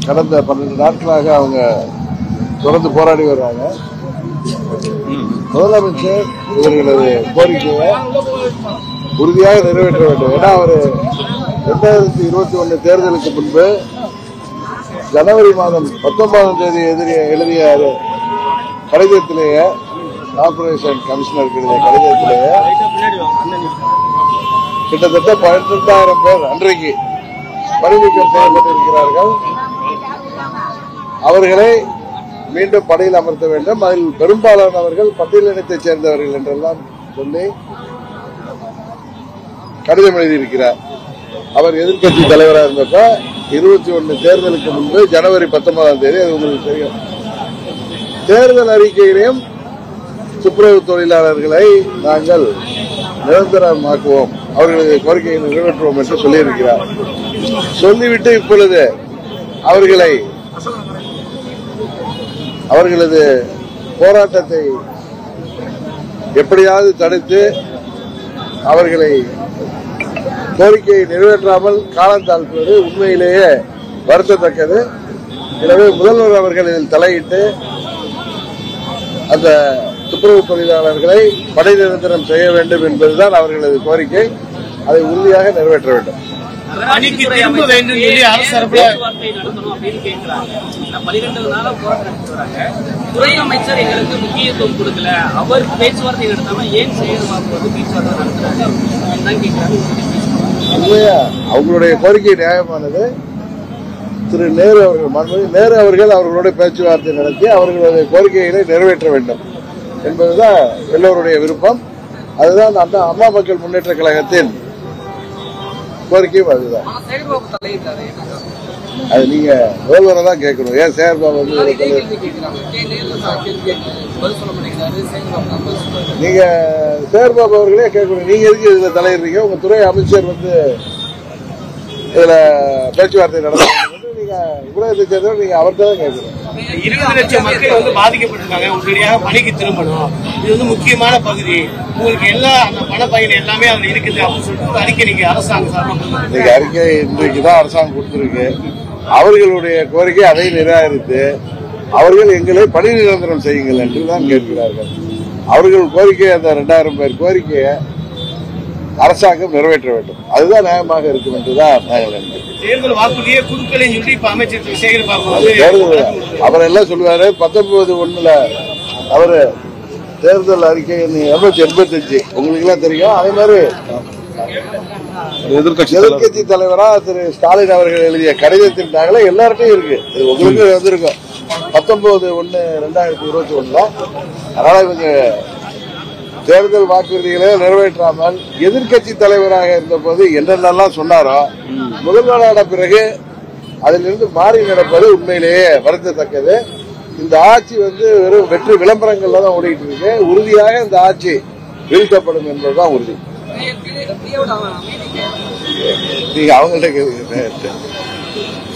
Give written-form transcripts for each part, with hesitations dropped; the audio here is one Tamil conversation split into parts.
கடந்த 12 நாட்களாக அவங்க தொடர்ந்து போராடி வர்றாங்க. முதலமைச்சர் இவர்களது கோரிக்கையை உறுதியாக நிறைவேற்ற வேண்டும். ஏன்னா அவர் 2021 தேர்தலுக்கு முன்பு ஜனவரி மாதம் 19ஆம் தேதி எழுதிய கடிதத்திலேயே, கார்பரேஷன் கமிஷனருக்கு எழுதிய கடிதத்திலேயே கிட்டத்தட்ட 12,000 பேர் அன்றைக்கு பணி நீக்கம் செய்யப்பட்டிருக்கிறார்கள். அவர்களை மீண்டும் பணியில் அமர்த்த வேண்டும். அதில் பெரும்பாலானவர்கள் பட்டியலினத்தைச் சேர்ந்தவர்கள் என்றெல்லாம் சொல்லி கடிதம் எழுதியிருக்கிறார். அவர் எதிர்க்கட்சி தலைவராக இருந்தப்ப 21 தேர்தலுக்கு முன்பு ஜனவரி 19ஆம் தேதி, அது உங்களுக்கு தெரியும், தேர்தல் அறிக்கையிலையும் துப்புரவு தொழிலாளர்களை நாங்கள் நிரந்தரமாக்குவோம், அவர்களது கோரிக்கையை நிறைவேற்றுவோம் என்று சொல்லியிருக்கிறார். சொல்லிவிட்டு இப்பொழுது அவர்களது போராட்டத்தை எப்படியாவது தடுத்து அவர்களை கோரிக்கையை நிறைவேற்றாமல் காலம் தாழ்த்துவது உண்மையிலேயே வருத்தத்தக்கது. எனவே முதல்வர் அவர்கள் இதில் தலையிட்டு அந்த துப்புரவு தொழிலாளர்களை பணி நிரந்தரம் செய்ய வேண்டும் என்பதுதான் அவர்களது கோரிக்கை. அதை உறுதியாக நிறைவேற்ற வேண்டும். துறை அமைச்சர் எங்களுக்கு முக்கியத்துவம் கொடுக்கல, அவர் பேச்சுவார்த்தை நடத்தாம ஏன் பேச்சுவார்த்தை நடத்துறாங்க? அவங்களுடைய கோரிக்கை நியாயமானது. திரு நேரு அவர்கள் அவர்களோட பேச்சுவார்த்தை நடத்தி அவர்களுடைய கோரிக்கைகளை நிறைவேற்ற வேண்டும் என்பதுதான் எல்லோருடைய விருப்பம். அதுதான் அந்த அம்மா மக்கள் முன்னேற்ற கழகத்தின் கோரிக்கையும் அதுதான். அது நீங்க முதல்வரை தான் கேட்கணும். ஏன் சேகர்பாபு நீங்க சேகர்பாபு அவர்களே கேட்கணும். நீங்க எதுக்கு இதுல தலையிடுறீங்க? உங்க துறை அமைச்சர் இதுல பேச்சுவார்த்தை நடத்த நீங்க ஊடகத்தை சேர்ந்தவங்க, நீங்க அவர்கிட்ட தான் கேட்கணும். 20 லட்சம் மக்கள் பாதிக்கப்பட்டிருக்காங்க, உடனடியாக பணிக்கு திரும்பணும், இது முக்கியமான பகுதி, உங்களுக்கு அந்த பணப்பயிர் எல்லாமே அதுல இருக்குது அப்படின்னு சொல்லிட்டு ஒரு அறிக்கை நீங்க அரசாங்கம் சார்பாக அறிக்கை இன்றைக்குதான் அரசாங்கம் கொடுத்திருக்கு. அவர்களுடைய கோரிக்கை அதை நிராகரித்து அவர்கள் எங்களை பணி நிரந்தரம் செய்யுங்கள் என்றுதான் கேட்கிறார்கள். அவர்கள் கோரிக்கை, அந்த 2000 பேர் கோரிக்கையை அரசாங்கம் நிறைவேற்ற வேண்டும். அதுதான் நியாயமாக இருக்கும் என்றுதான் நாங்கள் நினைக்கிறோம். தேர்தல் வாக்குறுதியை குடுக்கலை சொல்லி இப்ப அமைச்சர் சேகர்பாபு அவரெல்லாம் சொல்லுவாரு. 19/1 அவரு தேர்தல் அறிக்கை 285 உங்களுக்கு எல்லாம் தெரியும். அதே மாதிரி எதிர்கட்சி தலைவரா திரு ஸ்டாலின் அவர்கள் எழுதிய கடிதத்தின் எல்லார்ட்டையும் இருக்கு. இது உங்களுக்கு வந்திருக்கும் 19/1/2021. அதனால இவங்க தேர்தல் வாக்குறுதிகளை நிறைவேற்றாமல் எதிர்கட்சி தலைவராக இருந்த போது என்னென்னலாம் சொன்னாரோ, முதல்வரான பிறகு அதிலிருந்து மாறி நடப்பது உண்மையிலேயே வருத்தத்தக்கது. இந்த ஆட்சி வெறும் வெற்றி விளம்பரங்கள்ல தான் ஓடிட்டு இருக்கு. உறுதியாக இந்த ஆட்சி வீழ்த்தப்படும் என்பதுதான் உறுதி. நீங்க அவங்கள்ட்ட கேளுங்க.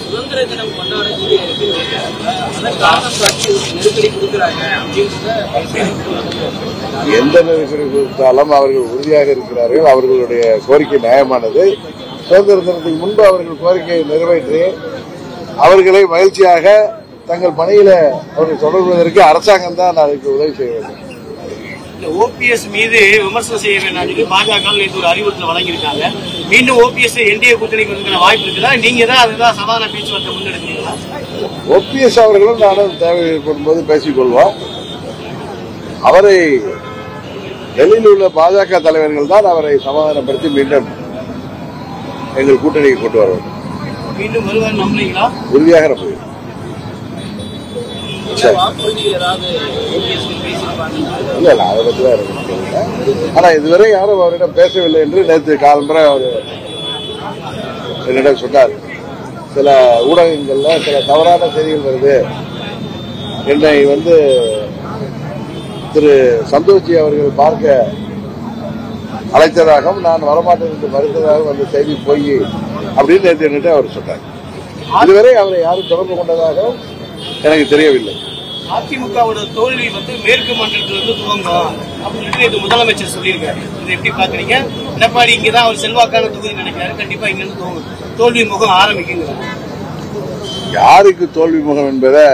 சுதந்திர தினம் கொண்டாடக்கூடிய எந்த நெருக்கடி கொடுத்தாலும் அவர்கள் உறுதியாக இருக்கிறார்கள். அவர்களுடைய கோரிக்கை நியாயமானது. சுதந்திர தினத்துக்கு முன்பு அவர்கள் கோரிக்கையை நிறைவேற்றி அவர்களை மகிழ்ச்சியாக தங்கள் பணியில அவர்கள் தொடர்வதற்கு அரசாங்கம் தான் அதுக்கு உதவி செய்ய வேண்டும். ஓபிஎஸ் மீது விமர்சனம் செய்ய வேண்டாம் பாஜக ஒரு அறிவுறுத்தல் வழங்கியிருக்காங்க. மீண்டும் ஓபிஎஸ் என்டிஏ கூட்டணிக்கு வாய்ப்பு இருக்குதா? நீங்க தான் அதுதான் சமாதான பேச்சுவார்த்தை முன்னெடுக்கிறீங்களா? ஓபிஎஸ் அவர்களும் நானும் தேவை ஏற்படும் போது பேசிக் கொள்வோம். அவரை டெல்லியில் உள்ள பாஜக தலைவர்கள் தான் அவரை சமாதானப்படுத்தி மீண்டும் எங்கள் கூட்டணிக்கு கொண்டு வர வேண்டும். மீண்டும் வருவார் நம்புறீங்களா? உறுதியாக நம்புகிறேன். இல்ல அதை பற்றிதான் எனக்கு. ஆனா இதுவரை யாரும் அவரிடம் பேசவில்லை என்று நேற்று காலம்பரை அவர் என்னிடம் சொன்னார். சில ஊடகங்கள்ல சில தவறான செய்திகள் வருது, என்னை திரு சந்தோஷ்ஜி அவர்கள் பார்க்க அழைத்ததாகவும் நான் வரமாட்டேன் என்று மறுத்ததாகவும் அந்த செய்தி போய் அப்படின்னு நேற்று என்கிட்ட அவர் சொன்னார். இதுவரை அவரை யாரும் தொடர்பு கொண்டதாகவும் எனக்கு தெரியவில்லை. அதிமுகவோட தோல்வி மேற்கு மண்டலத்திலிருந்து துவங்கும் அப்படின்னு முதலமைச்சர் சொல்லியிருக்காரு. இதை எப்படி பாக்குறீங்க? எடப்பாடி இங்கதான் அவர் செல்வாக்கான தொகுதி நினைக்கிறாரு. கண்டிப்பா இங்கிருந்து தோல்வி முகம் ஆரம்பிக்குங்க. யாருக்கு தோல்வி முகம் என்பதை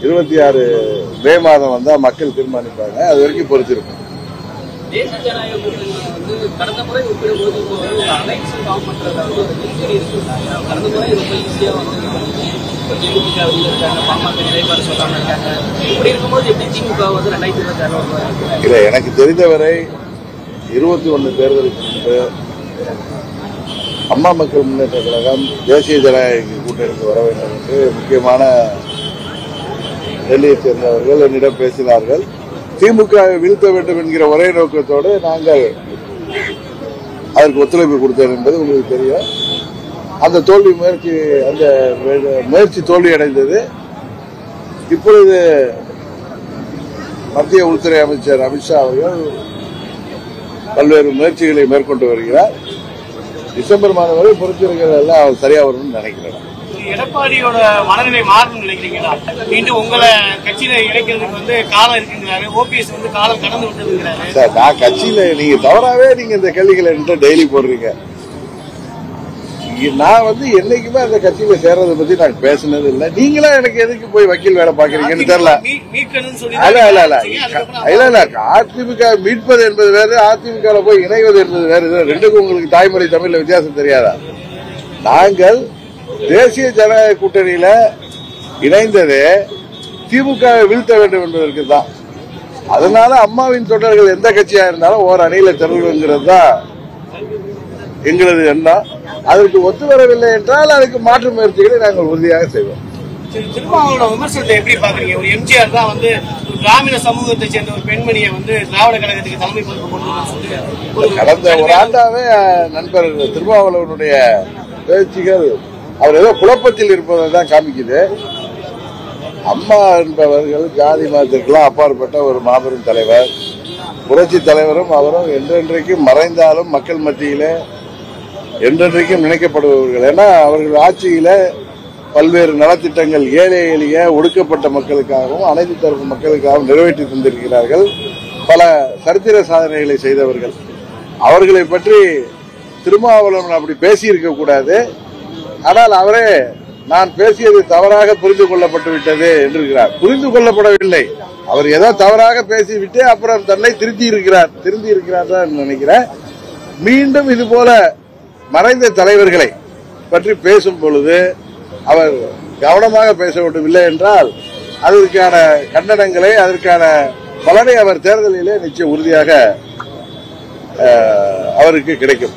26 மே மாதம் வந்தா மக்கள் தீர்மானிப்பாங்க. அது வரைக்கும் பொறுத்திருக்கும். தேசிய ஜனநாயக கூட்டணி வந்து கடந்த முறை ஒப்பிடும்போது இப்போ ஒரு அலைன்ஸ் ஃபார்ம் பண்றதாவது ஒரு நெருக்கடி இருக்கு. கடந்த முறை ரொம்ப ஈஸியா வந்து திமுக இருக்காங்க, பாமக நிலைப்பாடு சொல்லாம இருக்காங்க. இப்படி இருக்கும்போது எப்படி திமுக வந்து 2026 இல்ல, எனக்கு தெரிந்தவரை 21 தேர்தலுக்கு முன்பு அம்மா மக்கள் முன்னேற்ற கழகம் தேசிய ஜனநாயக கூட்டணிக்கு வர வேண்டும் என்று முக்கியமான டெல்லியை சேர்ந்தவர்கள் என்னிடம் பேசினார்கள். திமுகவை வீழ்த்த வேண்டும் என்கிற ஒரே நோக்கத்தோடு நாங்கள் அதற்கு ஒத்துழைப்பு கொடுத்தோம் என்பது உங்களுக்கு தெரியும். அந்த முயற்சி தோல்வி அடைந்தது. இப்பொழுது மத்திய உள்துறை அமைச்சர் அமித்ஷா அவர்கள் பல்வேறு முயற்சிகளை மேற்கொண்டு வருகிறார். டிசம்பர் மாதம் வரை பொறுத்திருக்கிறது எல்லாம் அவர் சரியா வரும்னு நினைக்கிறேன். எடப்பாடியோட மனநிலை மாறும் நினைக்கிறீங்களா? மீண்டும் உங்களை கட்சியில இணைக்கிறதுக்கு வந்து காலம் இருக்குங்கிறாரு. ஓபிஎஸ் வந்து காலம் கடந்து விட்டதுங்கிறாரு. சார், நான் கட்சியில நீங்க தவறாவே நீங்க இந்த கேள்விகளை டெய்லி போடுறீங்க. நான் வந்து என்னைக்குமே அந்த கட்சியில சேர்றதை பத்தி நான் பேசினது இல்லை. நீங்களா எனக்கு எதுக்கு போய் வக்கீல் வேலை பாக்குறீங்கன்னு தெரியல. இல்ல அதிமுக மீட்பது என்பது வேறு, அதிமுக போய் இணைவது என்பது வேறு. ரெண்டுக்கும் உங்களுக்கு தாய்மொழி தமிழ்ல வித்தியாசம் தெரியாதா? நாங்கள் தேசிய ஜனநாயக கூட்டணியில இணைந்ததே திமுகவை வீழ்த்த வேண்டும் என்பதற்கு தான். அதனால அம்மாவின் தொண்டர்கள் எந்த கட்சியா இருந்தாலும் ஓர் அணியில திரள்ங்கிறது தான் எங்களது எண்ணம். அதற்கு ஒத்து வரவில்லை என்றால் அதுக்கு மாற்று முயற்சிகளை நாங்கள் உறுதியாக செய்வோம். திருமாவளவனோட விமர்சனத்தை எப்படி பாக்குறீங்க? ஒரு எம்ஜிஆர் தான் வந்து கிராமீண சமூகத்தை சேர்ந்த ஒரு பெண்மணியை வந்து திராவிட கழகத்துக்கு தலைமை பொறுப்பு கொண்டு கடந்த ஒரு ஆண்டாவே நண்பர் திருமாவளவனுடைய பேச்சுகள் அவர் ஏதோ குழப்பத்தில் இருப்பதை தான் காமிக்குது. அம்மா என்பவர்கள் ஜாதி மதத்திற்கெல்லாம் அப்பாற்பட்ட ஒரு மாபெரும் தலைவர், புரட்சி தலைவரும் அவரும் என்றென்றைக்கும் மறைந்தாலும் மக்கள் மத்தியிலே என்றென்றைக்கும் நினைக்கப்படுபவர்கள். ஏன்னா அவர்கள் ஆட்சியில பல்வேறு நலத்திட்டங்கள் ஏழை எளிய ஒடுக்கப்பட்ட மக்களுக்காகவும் அனைத்து தரப்பு மக்களுக்காகவும் நிறைவேற்றி தந்திருக்கிறார்கள். பல சரித்திர சாதனைகளை செய்தவர்கள். அவர்களை பற்றி திருமாவளவன் அப்படி பேசியிருக்க கூடாது. ஆனால் அவரே நான் பேசியது தவறாக புரிந்து கொள்ளப்பட்டு விட்டது என்றிருக்கிறார். புரிந்து கொள்ளப்படவில்லை, அவர் ஏதோ தவறாக பேசிவிட்டு அப்புறம் தன்னை திருத்தி இருக்கிறார் தான் நினைக்கிறேன். மீண்டும் இது போல மறைந்த தலைவர்களை பற்றி பேசும் பொழுது அவர் கவனமாக பேச வேண்டும். இல்லை என்றால் அதற்கான கண்டனங்களை, அதற்கான பலனை அவர் தேர்தலிலே நிச்சயம் உறுதியாக அவருக்கு கிடைக்கும்.